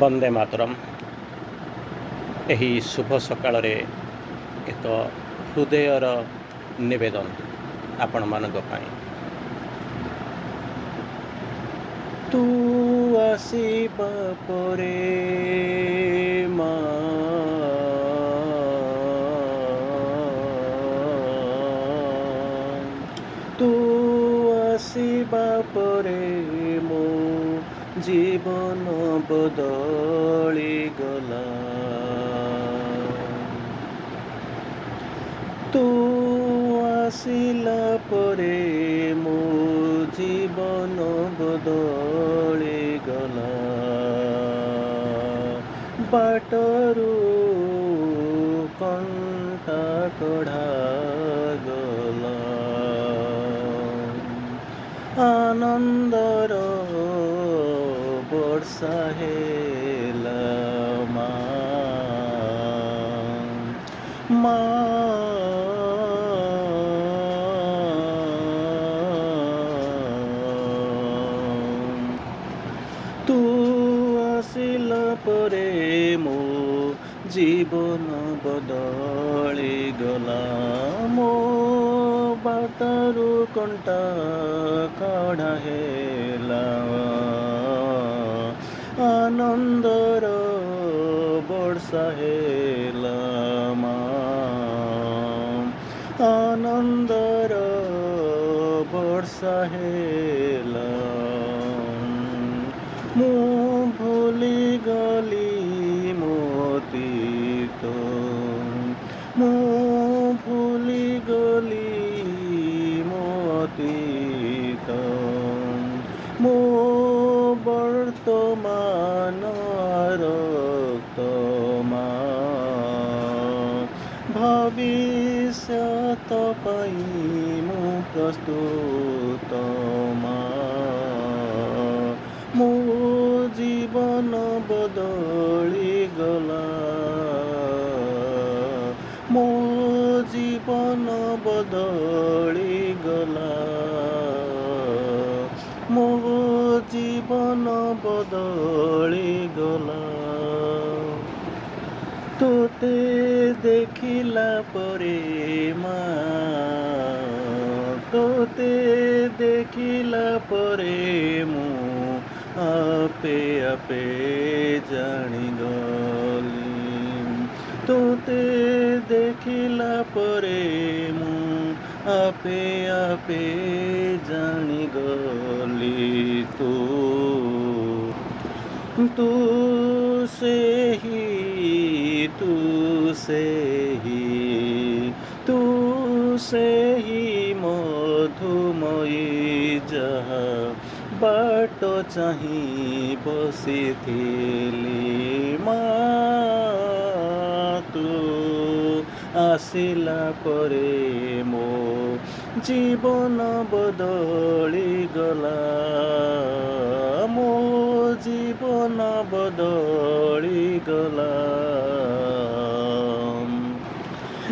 वंदे मातरम। यही शुभ सकाळ एक हृदयर निवेदन आपण मानक पाई। तू आसीबा परे तू आसीबा परे मो जीवन बदली गला। तू आसिला परे मो जीवन बदली गला। बाटरू कंटा कढ़ा गला। आनंदर वर्षा हेला तू आसिला परे मो जीवन बदली गला। मो बाटरू कंटा काढ़ा हेला। आनंदर वर्षा हेला आनंदर वर्षा हेला। मु भूली गली मोतीत। मु भूली गली मोतीत। मो वर्तमान रक्तमा भविष्यत पाई मु प्रस्तुत। मो जीवन बदली गला। मो जीवन बदली गला। मो जीवन बदली गला। तोते देखिला परे तोते देखिला परे मु आपे आपे जानी गली। तोते देखिला परे मु आपे आपे जानी गली। तू से ही मधुमयी जहा बाट चाही बसिथिली। तू आसिला परे मो जीवन बदली गला। मो जीवन बदली गला।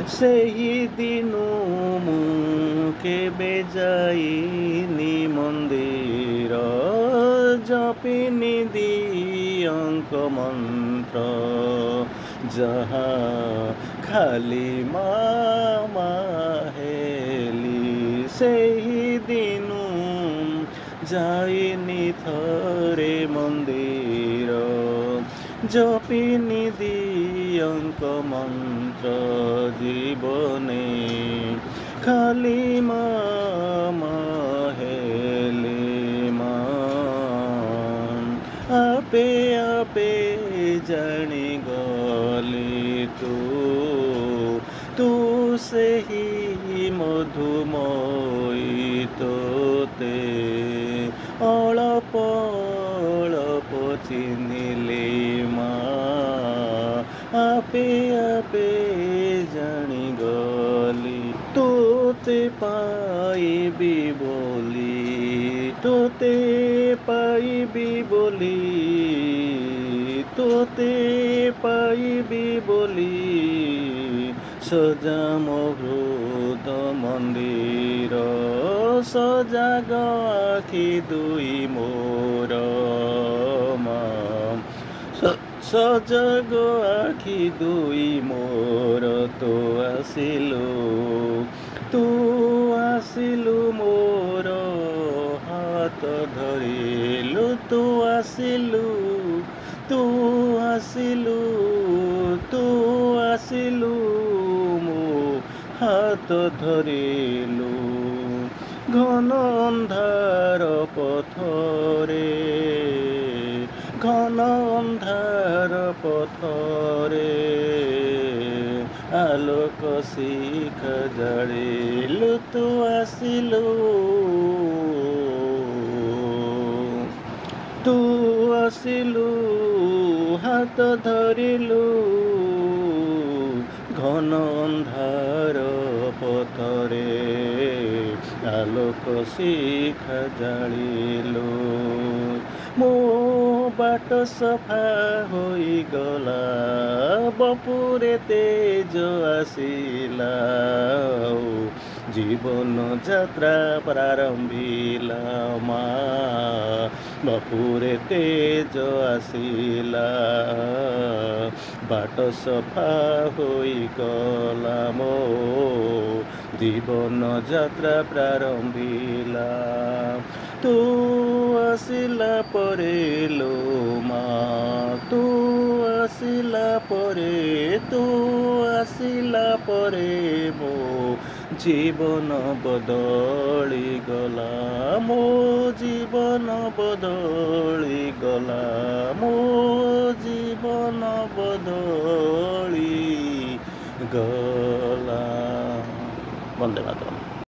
सेही दिनु मु केबे जाइनी मंदिर। जपिनी दियंक मंत्र जहा खाली मामा हेली। सेही दिनु जाइनी थरे मंदिर। जपिनी दियंक मंत्र जीवने खाली मामा हेली। आपे आपे जानी गली। तू से ही मधुमयी। तोते अळप अळप चिन्हिली आपे आपे जानी गली। तोते पाइबी बोली। तोते पाइबी बोली। तोते पाइबी बोली। सजा मृद मंदिर सजाग आखि दुई मोर ସଜଗ ଆଖି ଦୁଇ ମୋର ତୁ ଆସିଲୁ ମୋର ହାତ ଧରିଲୁ ତୁ ଆସିଲୁ ମୋ ହାତ ଧରିଲୁ ଘନ ଅନ୍ଧାର ପଥରେ ଆଲୋକ ଶିଖା ଜାଳିଲୁ ତୁ ଆସିଲୁ ହାତ ଧରିଲୁ ଘନ ଅନ୍ଧାର ପଥରେ ଆଲୋକ ଶିଖା ଜାଳିଲୁ ମୋ ବାଟ ସଫା ହୋଇଗଲା ବପୁରେ ତେଜ ଆସିଲା ଜୀବନ ଯାତ୍ରା ପ୍ରାରମ୍ଭିଲା ମା ବପୁରେ ତେଜ ଆସିଲା ବାଟ ସଫା ହୋଇଗଲା ମୋ ଜୀବନ ଯାତ୍ରା ପ୍ରାରମ୍ଭିଲା ତୁ ଆସିଲା ପରେ ଲୋ ମା ତୁ ଆସିଲା ପରେ ମୋ ଜୀବନ ବଦଳିଗଲା ମୋ ଜୀବନ ବଦଳିଗଲା ବନ୍ଦେ ମାତରମ୍।